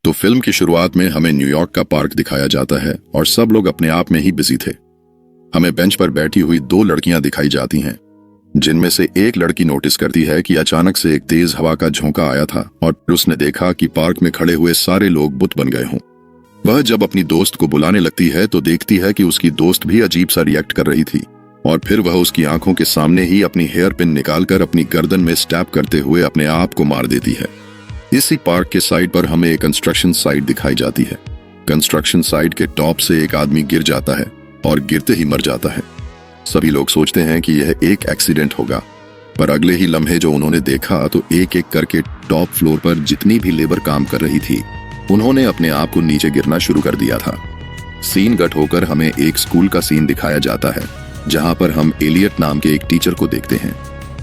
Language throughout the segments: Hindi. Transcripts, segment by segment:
तो फिल्म की शुरुआत में हमें न्यूयॉर्क का पार्क दिखाया जाता है और सब लोग अपने आप में ही बिजी थे। हमें बेंच पर बैठी हुई दो लड़कियां दिखाई जाती हैं, जिनमें से एक लड़की नोटिस करती है कि अचानक से एक तेज हवा का झोंका आया था और उसने देखा कि पार्क में खड़े हुए सारे लोग बुत बन गए हों। वह जब अपनी दोस्त को बुलाने लगती है तो देखती है कि उसकी दोस्त भी अजीब सा रिएक्ट कर रही थी और फिर वह उसकी आंखों के सामने ही अपनी हेयर पिन निकालकर अपनी गर्दन में स्टैब करते हुए अपने आप को मार देती है। इसी पार्क के साइड पर हमें एक कंस्ट्रक्शन साइट दिखाई जाती है। कंस्ट्रक्शन साइट के टॉप से एक आदमी गिर जाता है और गिरते ही मर जाता है। सभी लोग सोचते हैं कि यह एक एक्सीडेंट होगा, पर अगले ही लम्हे जो उन्होंने देखा तो एक एक करके टॉप फ्लोर पर जितनी भी लेबर काम कर रही थी उन्होंने अपने आप को नीचे गिरना शुरू कर दिया था। सीन कट होकर हमें एक स्कूल का सीन दिखाया जाता है, जहां पर हम एलियट नाम के एक टीचर को देखते हैं।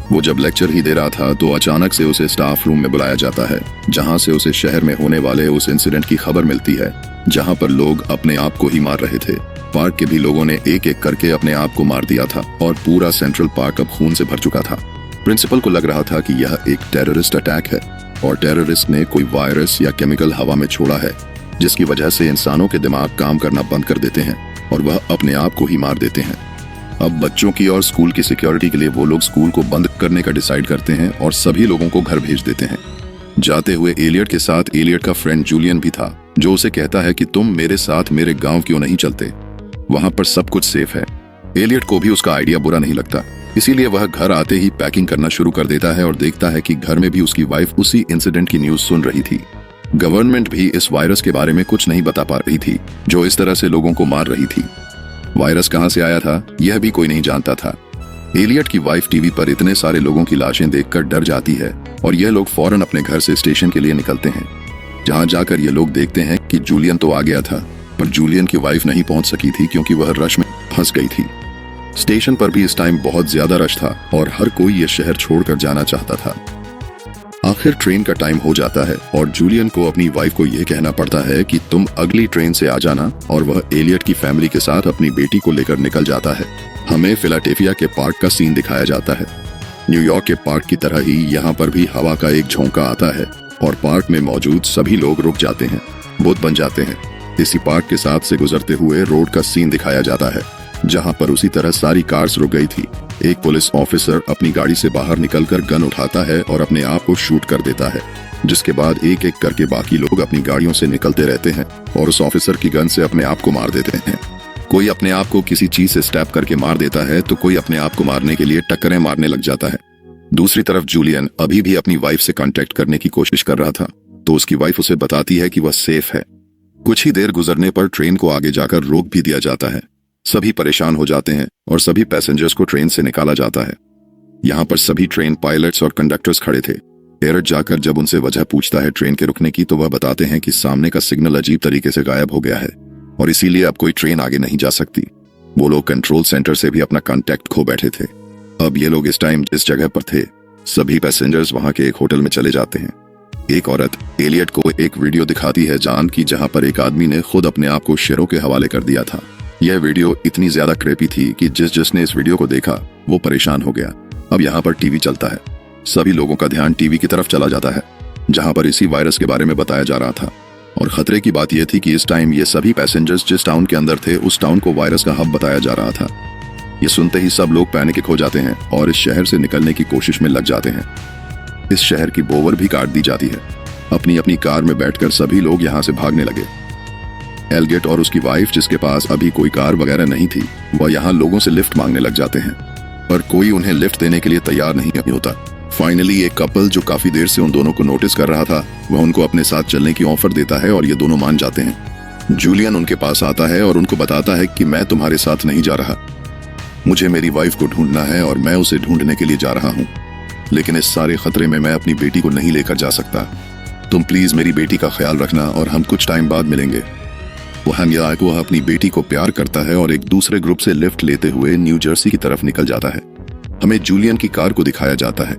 वो जब लेक्चर ही दे रहा था तो अचानक से उसे स्टाफ रूम में बुलाया जाता है, जहां से उसे शहर में होने वाले उस इंसिडेंट की खबर मिलती है जहां पर लोग अपने आप को ही मार रहे थे। पार्क के भी लोगों ने एक एक करके अपने आप को मार दिया था और पूरा सेंट्रल पार्क अब खून से भर चुका था। प्रिंसिपल को लग रहा था कि यह एक टेररिस्ट अटैक है और टेररिस्ट ने कोई वायरस या केमिकल हवा में छोड़ा है, जिसकी वजह से इंसानों के दिमाग काम करना बंद कर देते हैं और वह अपने आप को ही मार देते हैं। अब बच्चों की और स्कूल की सिक्योरिटी के लिए वो लोग स्कूल को बंद करने का डिसाइड करते हैं और सभी लोगों को घर भेज देते हैं। जाते हुए एलियट के साथ एलियट का फ्रेंड जूलियन भी था, जो उसे कहता है कि तुम मेरे साथ मेरे गांव क्यों नहीं चलते, वहां पर सब कुछ सेफ है। एलियट को भी उसका आइडिया बुरा नहीं लगता, इसीलिए वह घर आते ही पैकिंग करना शुरू कर देता है और देखता है कि घर में भी उसकी वाइफ उसी इंसिडेंट की न्यूज सुन रही थी। गवर्नमेंट भी इस वायरस के बारे में कुछ नहीं बता पा रही थी जो इस तरह से लोगों को मार रही थी। वायरस कहां से आया था यह भी कोई नहीं जानता था। एलियट की वाइफ टीवी पर इतने सारे लोगों की लाशें देखकर डर जाती है और यह लोग फौरन अपने घर से स्टेशन के लिए निकलते हैं, जहां जाकर ये लोग देखते हैं कि जूलियन तो आ गया था, पर जूलियन की वाइफ नहीं पहुंच सकी थी क्योंकि वह रश में फंस गई थी। स्टेशन पर भी इस टाइम बहुत ज्यादा रश था और हर कोई यह शहर छोड़कर जाना चाहता था। आखिर ट्रेन का टाइम हो जाता है और जूलियन को अपनी वाइफ को यह कहना पड़ता है कि तुम अगली ट्रेन से आ जाना, और वह एलियट की फैमिली के साथ अपनी बेटी को लेकर निकल जाता है। हमें फिलाडेल्फिया के पार्क का सीन दिखाया जाता है। न्यूयॉर्क के पार्क की तरह ही यहाँ पर भी हवा का एक झोंका आता है और पार्क में मौजूद सभी लोग रुक जाते हैं, बुत बन जाते हैं। इसी पार्क के साथ से गुजरते हुए रोड का सीन दिखाया जाता है, जहां पर उसी तरह सारी कार्स रुक गई थी। एक पुलिस ऑफिसर अपनी गाड़ी से बाहर निकलकर गन उठाता है और अपने आप को शूट कर देता है, जिसके बाद एक एक करके बाकी लोग अपनी गाड़ियों से निकलते रहते हैं और उस ऑफिसर की गन से अपने आप को मार देते हैं। कोई अपने आप को किसी चीज से स्टैब करके मार देता है तो कोई अपने आप को मारने के लिए टक्करें मारने लग जाता है। दूसरी तरफ जूलियन अभी भी अपनी वाइफ से कांटेक्ट करने की कोशिश कर रहा था, तो उसकी वाइफ उसे बताती है कि वह सेफ है। कुछ ही देर गुजरने पर ट्रेन को आगे जाकर रोक भी दिया जाता है। सभी परेशान हो जाते हैं और सभी पैसेंजर्स को ट्रेन से निकाला जाता है। यहाँ पर सभी ट्रेन पायलट्स और कंडक्टर्स खड़े थे। एयरट जाकर जब उनसे वजह पूछता है ट्रेन के रुकने की, तो वह बताते हैं कि सामने का सिग्नल अजीब तरीके से गायब हो गया है और इसीलिए अब कोई ट्रेन आगे नहीं जा सकती। वो लोग कंट्रोल सेंटर से भी अपना कांटेक्ट खो बैठे थे। अब ये लोग इस टाइम जिस जगह पर थे, सभी पैसेंजर्स वहां के एक होटल में चले जाते हैं। एक औरत एलियट को एक वीडियो दिखाती है जहां पर एक आदमी ने खुद अपने आप को शेरों के हवाले कर दिया था। यह वीडियो इतनी ज्यादा क्रेपी थी कि जिसने इस वीडियो को देखा वो परेशान हो गया। अब यहाँ पर टीवी चलता है। सभी लोगों का ध्यान टीवी की तरफ चला जाता है, जहां पर इसी वायरस के बारे में बताया जा रहा था। और खतरे की बात यह थी कि इस टाइम ये सभी पैसेंजर्स जिस टाउन के अंदर थे उस टाउन को वायरस का हब बताया जा रहा था। ये सुनते ही सब लोग पैनिक हो जाते हैं और इस शहर से निकलने की कोशिश में लग जाते हैं। इस शहर की बोवर भी काट दी जाती है। अपनी अपनी कार में बैठकर सभी लोग यहाँ से भागने लगे। एलगेट और उसकी वाइफ, जिसके पास अभी कोई कार वगैरह नहीं थी, वह यहाँ लोगों से लिफ्ट मांगने लग जाते हैं, पर कोई उन्हें लिफ्ट देने के लिए तैयार नहीं होता। फाइनली एक कपल जो काफी देर से उन दोनों को नोटिस कर रहा था, वह उनको अपने साथ चलने की ऑफर देता है और ये दोनों मान जाते हैं। जूलियन उनके पास आता है और उनको बताता है कि मैं तुम्हारे साथ नहीं जा रहा, मुझे मेरी वाइफ को ढूंढना है और मैं उसे ढूंढने के लिए जा रहा हूँ, लेकिन इस सारे खतरे में मैं अपनी बेटी को नहीं लेकर जा सकता। तुम प्लीज मेरी बेटी का ख्याल रखना और हम कुछ टाइम बाद मिलेंगे। वह अपनी बेटी को प्यार करता है और एक दूसरे ग्रुप से लिफ्ट लेते हुए न्यू जर्सी की तरफ निकल जाता है। हमें जूलियन की कार को दिखाया जाता है।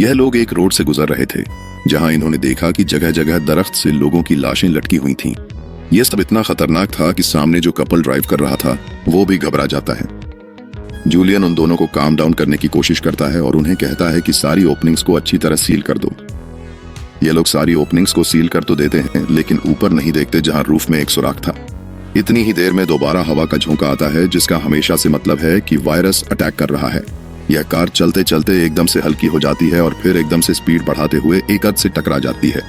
यह लोग एक रोड से गुजर रहे थे, जहां इन्होंने देखा कि जगह जगह दरख्त से लोगों की लाशें लटकी हुई थीं। यह सब इतना खतरनाक था कि सामने जो कपल ड्राइव कर रहा था वो भी घबरा जाता है। जूलियन उन दोनों को काम डाउन करने की कोशिश करता है और उन्हें कहता है कि सारी ओपनिंग्स को अच्छी तरह सील कर दो। ये लोग सारी ओपनिंग्स को सील कर तो देते हैं, लेकिन ऊपर नहीं देखते जहां रूफ में एक सुराख था। इतनी ही देर में दोबारा हवा का झोंका आता है, जिसका हमेशा से मतलब है कि वायरस अटैक कर रहा है। यह कार चलते चलते एकदम से हल्की हो जाती है और फिर एकदम से स्पीड बढ़ाते हुए एक से टकरा जाती है।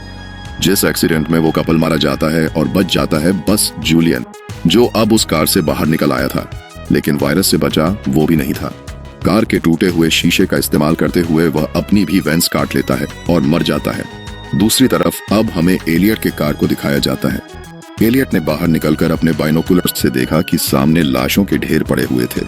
जिस एक्सीडेंट में वो कपल मारा जाता है और बच जाता है बस जूलियन, जो अब उस कार से बाहर निकल आया था, लेकिन वायरस से बचा वो भी नहीं था। कार के टूटे हुए शीशे का इस्तेमाल करते हुए वह अपनी भी वेंस काट लेता है और मर जाता है। दूसरी तरफ अब हमें एलियट के कार को दिखाया जाता है। एलियट ने बाहर निकलकर अपने बाइनोकुलर्स से देखा कि सामने लाशों के ढेर पड़े हुए थे,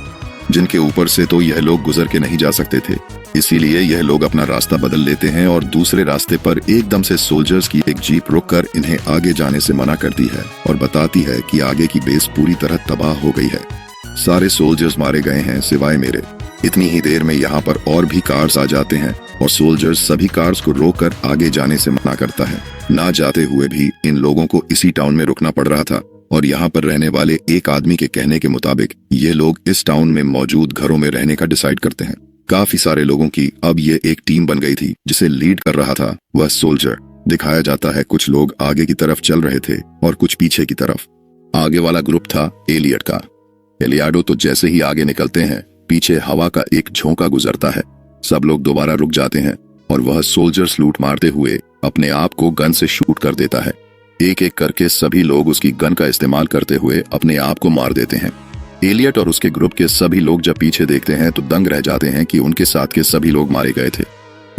जिनके ऊपर से तो यह लोग गुजर के नहीं जा सकते थे। इसीलिए यह लोग अपना रास्ता बदल लेते हैं और दूसरे रास्ते पर एकदम से सोल्जर्स की एक जीप रोककर इन्हें आगे जाने से मना करती है और बताती है कि आगे की बेस पूरी तरह तबाह हो गई है। सारे सोल्जर्स मारे गए हैं सिवाय मेरे। इतनी ही देर में यहाँ पर और भी कार्स आ जाते हैं और सोल्जर्स सभी कार्स को रोककर आगे जाने से मना करता है। ना जाते हुए भी इन लोगों को इसी टाउन में रुकना पड़ रहा था और यहाँ पर रहने वाले एक आदमी के कहने के मुताबिक ये लोग इस टाउन में मौजूद घरों में रहने का डिसाइड करते हैं। काफी सारे लोगों की अब ये एक टीम बन गई थी, जिसे लीड कर रहा था वह सोल्जर। दिखाया जाता है कुछ लोग आगे की तरफ चल रहे थे और कुछ पीछे की तरफ। आगे वाला ग्रुप था एलियट का। एलियाडो तो जैसे ही आगे निकलते हैं, पीछे हवा का एक झोंका गुजरता है। सब लोग दोबारा रुक जाते हैं और वह सोल्जर्स लूट मारते हुए अपने आप को गन से शूट कर देता है। एक एक करके सभी लोग उसकी गन का इस्तेमाल करते हुए अपने आप को मार देते हैं। एलियट और उसके ग्रुप के सभी लोग जब पीछे देखते हैं तो दंग रह जाते हैं कि उनके साथ के सभी लोग मारे गए थे।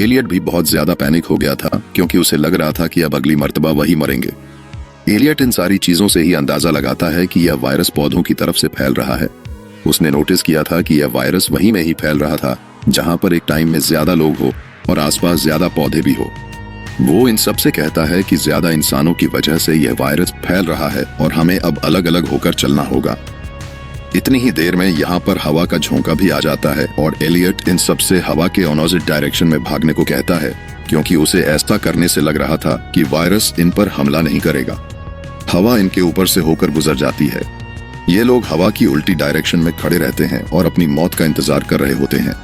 एलियट भी बहुत ज्यादा पैनिक हो गया था, क्योंकि उसे लग रहा था कि अब अगली मर्तबा वही मरेंगे। एलियट इन सारी चीजों से ही अंदाजा लगाता है कि यह वायरस पौधों की तरफ से फैल रहा है। उसने नोटिस किया था कि यह वायरस वहीं में ही फैल रहा था जहां पर एक टाइम में ज्यादा लोग हो और आसपास ज्यादा पौधे भी हो। वो इन सब से कहता है कि ज्यादा इंसानों की वजह से यह वायरस फैल रहा है और हमें अब अलग अलग होकर चलना होगा। इतनी ही देर में यहाँ पर हवा का झोंका भी आ जाता है और एलियट इन सब से हवा के ऑपोजिट डायरेक्शन में भागने को कहता है, क्योंकि उसे ऐसा करने से लग रहा था कि वायरस इन पर हमला नहीं करेगा। हवा इनके ऊपर से होकर गुजर जाती है। ये लोग हवा की उल्टी डायरेक्शन में खड़े रहते हैं और अपनी मौत का इंतजार कर रहे होते हैं,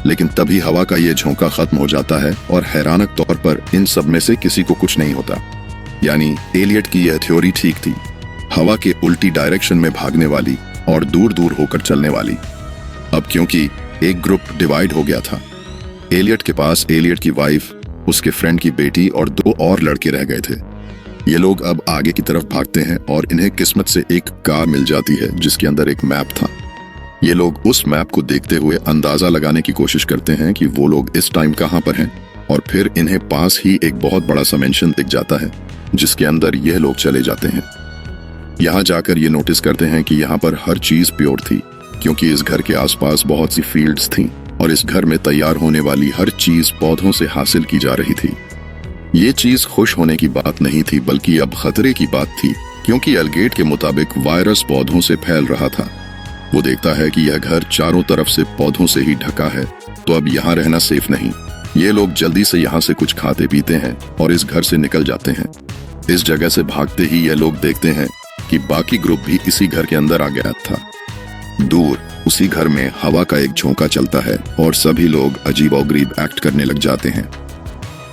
लेकिन तभी हवा का ये झोंका खत्म हो जाता है और हैरानक तौर पर इन सब में से किसी को कुछ नहीं होता। यानी एलियट की यह थ्योरी ठीक थी, हवा के उल्टी डायरेक्शन में भागने वाली और दूर दूर होकर चलने वाली। अब क्योंकि एक ग्रुप डिवाइड हो गया था, एलियट के पास एलियट की वाइफ, उसके फ्रेंड की बेटी और 2 और लड़के रह गए थे। ये लोग अब आगे की तरफ भागते हैं और इन्हें किस्मत से एक कार मिल जाती है जिसके अंदर एक मैप था। ये लोग उस मैप को देखते हुए अंदाजा लगाने की कोशिश करते हैं कि वो लोग इस टाइम कहां पर हैं, और फिर इन्हें पास ही एक बहुत बड़ा सा मेंशन दिख जाता है जिसके अंदर यह लोग चले जाते हैं। यहाँ जाकर ये नोटिस करते हैं कि यहाँ पर हर चीज प्योर थी, क्योंकि इस घर के आसपास बहुत सी फील्ड्स थीं और इस घर में तैयार होने वाली हर चीज पौधों से हासिल की जा रही थी। ये चीज खुश होने की बात नहीं थी, बल्कि अब खतरे की बात थी, क्योंकि एलगेट के मुताबिक वायरस पौधों से फैल रहा था। वो देखता है कि यह घर चारों तरफ से पौधों से ही ढका है, तो अब यहाँ रहना सेफ नहीं। ये लोग जल्दी से यहाँ से कुछ खाते पीते हैं और इस घर से निकल जाते हैं। इस जगह से भागते ही ये लोग देखते हैं कि बाकी ग्रुप भी इसी घर के अंदर आ गया था। दूर उसी घर में हवा का एक झोंका चलता है और सभी लोग अजीबोगरीब एक्ट करने लग जाते हैं।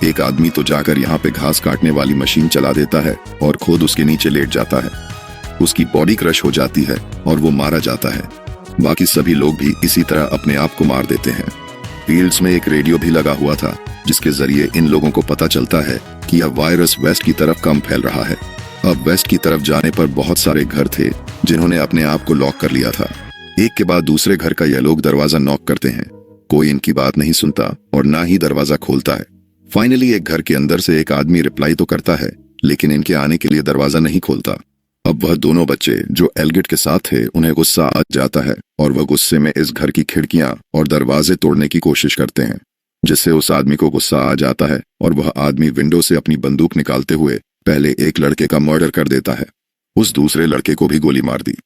एक आदमी तो जाकर यहाँ पे घास काटने वाली मशीन चला देता है और खुद उसके नीचे लेट जाता है। उसकी बॉडी क्रश हो जाती है और वो मारा जाता है। बाकी सभी लोग भी इसी तरह अपने आप को मार देते हैं। फील्ड्स में एक रेडियो भी लगा हुआ था, जिसके जरिए इन लोगों को पता चलता है कि यह वायरस वेस्ट की तरफ कम फैल रहा है। अब वेस्ट की तरफ जाने पर बहुत सारे घर थे जिन्होंने अपने आप को लॉक कर लिया था। एक के बाद दूसरे घर का यह लोग दरवाजा नॉक करते हैं। कोई इनकी बात नहीं सुनता और ना ही दरवाजा खोलता है। फाइनली एक घर के अंदर से एक आदमी रिप्लाई तो करता है, लेकिन इनके आने के लिए दरवाजा नहीं खोलता। अब वह दोनों बच्चे जो एलगिट के साथ थे, उन्हें गुस्सा आ जाता है और वह गुस्से में इस घर की खिड़कियां और दरवाजे तोड़ने की कोशिश करते हैं, जिससे उस आदमी को गुस्सा आ जाता है और वह आदमी विंडो से अपनी बंदूक निकालते हुए पहले एक लड़के का मर्डर कर देता है। उस दूसरे लड़के को भी गोली मार दी।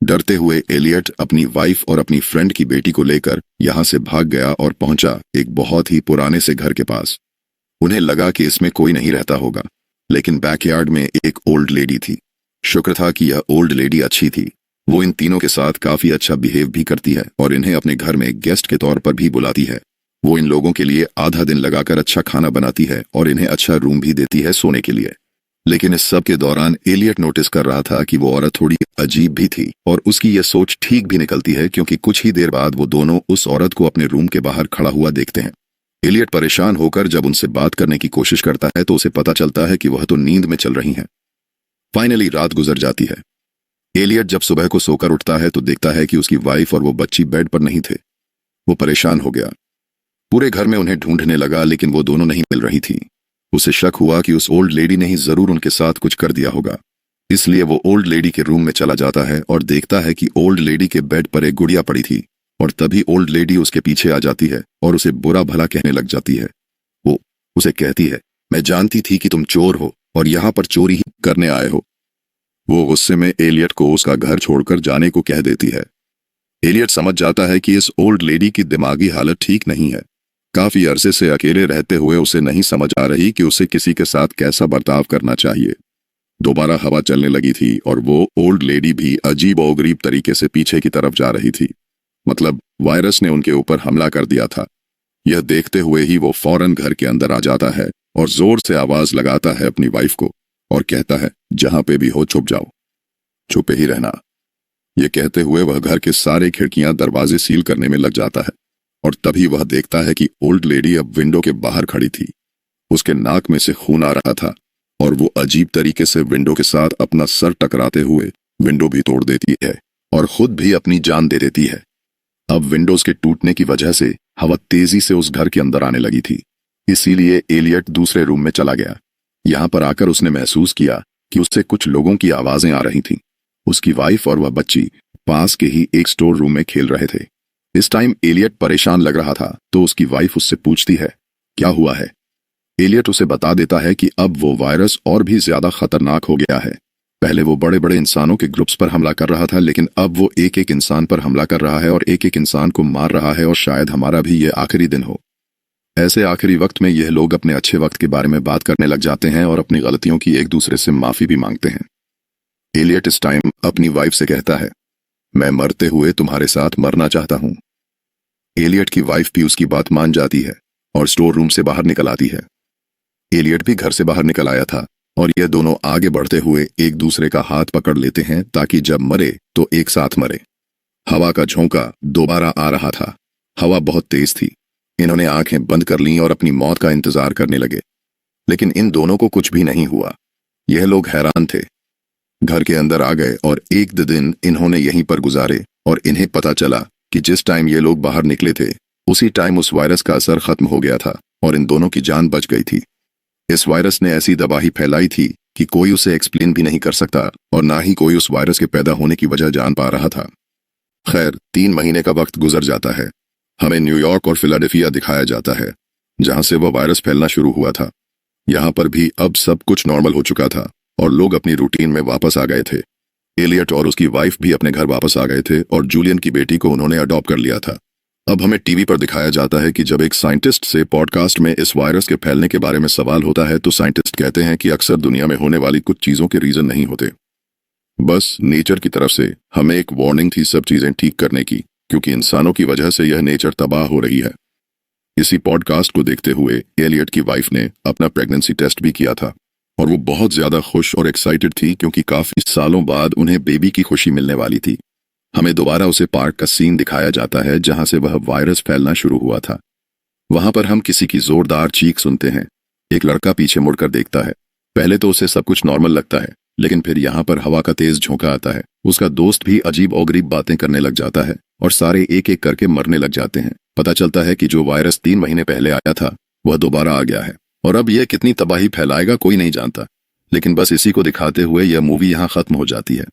डरते हुए एलियट अपनी वाइफ और अपनी फ्रेंड की बेटी को लेकर यहाँ से भाग गया और पहुंचा एक बहुत ही पुराने से घर के पास। उन्हें लगा कि इसमें कोई नहीं रहता होगा, लेकिन बैकयार्ड में एक ओल्ड लेडी थी। शुक्र था कि यह ओल्ड लेडी अच्छी थी। वो इन तीनों के साथ काफी अच्छा बिहेव भी करती है और इन्हें अपने घर में गेस्ट के तौर पर भी बुलाती है। वो इन लोगों के लिए आधा दिन लगाकर अच्छा खाना बनाती है और इन्हें अच्छा रूम भी देती है सोने के लिए। लेकिन इस सब के दौरान एलियट नोटिस कर रहा था कि वो औरत थोड़ी अजीब भी थी, और उसकी यह सोच ठीक भी निकलती है क्योंकि कुछ ही देर बाद वो दोनों उस औरत को अपने रूम के बाहर खड़ा हुआ देखते हैं। एलियट परेशान होकर जब उनसे बात करने की कोशिश करता है तो उसे पता चलता है कि वह तो नींद में चल रही हैं। फाइनली रात गुजर जाती है। एलियट जब सुबह को सोकर उठता है तो देखता है कि उसकी वाइफ और वो बच्ची बेड पर नहीं थे। वो परेशान हो गया, पूरे घर में उन्हें ढूंढने लगा लेकिन वो दोनों नहीं मिल रही थी। उसे शक हुआ कि उस ओल्ड लेडी ने ही जरूर उनके साथ कुछ कर दिया होगा, इसलिए वो ओल्ड लेडी के रूम में चला जाता है और देखता है कि ओल्ड लेडी के बेड पर एक गुड़िया पड़ी थी। और तभी ओल्ड लेडी उसके पीछे आ जाती है और उसे बुरा भला कहने लग जाती है। वो उसे कहती है, मैं जानती थी कि तुम चोर हो और यहाँ पर चोरी ही करने आए हो। वो गुस्से में एलियट को उसका घर छोड़कर जाने को कह देती है। एलियट समझ जाता है कि इस ओल्ड लेडी की दिमागी हालत ठीक नहीं है। काफी अरसे से अकेले रहते हुए उसे नहीं समझ आ रही कि उसे किसी के साथ कैसा बर्ताव करना चाहिए। दोबारा हवा चलने लगी थी और वो ओल्ड लेडी भी अजीब और गरीब तरीके से पीछे की तरफ जा रही थी। मतलब वायरस ने उनके ऊपर हमला कर दिया था। यह देखते हुए ही वो फौरन घर के अंदर आ जाता है और जोर से आवाज लगाता है अपनी वाइफ को और कहता है, जहां पे भी हो छुप जाओ, छुपे ही रहना। ये कहते हुए वह घर के सारे खिड़कियां दरवाजे सील करने में लग जाता है और तभी वह देखता है कि ओल्ड लेडी अब विंडो के बाहर खड़ी थी। उसके नाक में से खून आ रहा था और वो अजीब तरीके से विंडो के साथ अपना सर टकराते हुए विंडो भी तोड़ देती है और खुद भी अपनी जान दे देती है। अब विंडोज के टूटने की वजह से हवा तेजी से उस घर के अंदर आने लगी थी, इसीलिए एलियट दूसरे रूम में चला गया। यहाँ पर आकर उसने महसूस किया कि उससे कुछ लोगों की आवाजें आ रही थीं। उसकी वाइफ और वह बच्ची पास के ही एक स्टोर रूम में खेल रहे थे। इस टाइम एलियट परेशान लग रहा था तो उसकी वाइफ उससे पूछती है, क्या हुआ है? एलियट उसे बता देता है कि अब वो वायरस और भी ज्यादा खतरनाक हो गया है। पहले वो बड़े बड़े इंसानों के ग्रुप्स पर हमला कर रहा था, लेकिन अब वो एक एक इंसान पर हमला कर रहा है और एक एक इंसान को मार रहा है और शायद हमारा भी ये आखिरी दिन हो। ऐसे आखिरी वक्त में यह लोग अपने अच्छे वक्त के बारे में बात करने लग जाते हैं और अपनी गलतियों की एक दूसरे से माफी भी मांगते हैं। एलियट इस टाइम अपनी वाइफ से कहता है, मैं मरते हुए तुम्हारे साथ मरना चाहता हूं। एलियट की वाइफ भी उसकी बात मान जाती है और स्टोर रूम से बाहर निकल आती है। एलियट भी घर से बाहर निकल आया था और ये दोनों आगे बढ़ते हुए एक दूसरे का हाथ पकड़ लेते हैं ताकि जब मरे तो एक साथ मरे। हवा का झोंका दोबारा आ रहा था। हवा बहुत तेज थी। इन्होंने आंखें बंद कर लीं और अपनी मौत का इंतजार करने लगे, लेकिन इन दोनों को कुछ भी नहीं हुआ। यह लोग हैरान थे। घर के अंदर आ गए और एक दो दिन इन्होंने यहीं पर गुजारे और इन्हें पता चला कि जिस टाइम ये लोग बाहर निकले थे उसी टाइम उस वायरस का असर खत्म हो गया था और इन दोनों की जान बच गई थी। इस वायरस ने ऐसी तबाही फैलाई थी कि कोई उसे एक्सप्लेन भी नहीं कर सकता और ना ही कोई उस वायरस के पैदा होने की वजह जान पा रहा था। खैर, 3 महीने का वक्त गुजर जाता है। हमें न्यूयॉर्क और फिलाडेल्फिया दिखाया जाता है जहां से वह वायरस फैलना शुरू हुआ था। यहाँ पर भी अब सब कुछ नॉर्मल हो चुका था और लोग अपनी रूटीन में वापस आ गए थे। एलियट और उसकी वाइफ भी अपने घर वापस आ गए थे और जूलियन की बेटी को उन्होंने अडॉप्ट कर लिया था। अब हमें टीवी पर दिखाया जाता है कि जब एक साइंटिस्ट से पॉडकास्ट में इस वायरस के फैलने के बारे में सवाल होता है तो साइंटिस्ट कहते हैं कि अक्सर दुनिया में होने वाली कुछ चीजों के रीजन नहीं होते, बस नेचर की तरफ से हमें एक वार्निंग थी सब चीजें ठीक करने की, क्योंकि इंसानों की वजह से यह नेचर तबाह हो रही है। इसी पॉडकास्ट को देखते हुए एलियट की वाइफ ने अपना प्रेगनेंसी टेस्ट भी किया था और वो बहुत ज्यादा खुश और एक्साइटेड थी क्योंकि काफी सालों बाद उन्हें बेबी की खुशी मिलने वाली थी। हमें दोबारा उसे पार्क का सीन दिखाया जाता है जहां से वह वायरस फैलना शुरू हुआ था। वहां पर हम किसी की जोरदार चीख सुनते हैं। एक लड़का पीछे मुड़कर देखता है। पहले तो उसे सब कुछ नॉर्मल लगता है, लेकिन फिर यहाँ पर हवा का तेज झोंका आता है। उसका दोस्त भी अजीब और गरीब बातें करने लग जाता है और सारे एक एक करके मरने लग जाते हैं। पता चलता है कि जो वायरस 3 महीने पहले आया था वह दोबारा आ गया है और अब यह कितनी तबाही फैलाएगा कोई नहीं जानता। लेकिन बस इसी को दिखाते हुए यह मूवी यहाँ खत्म हो जाती है।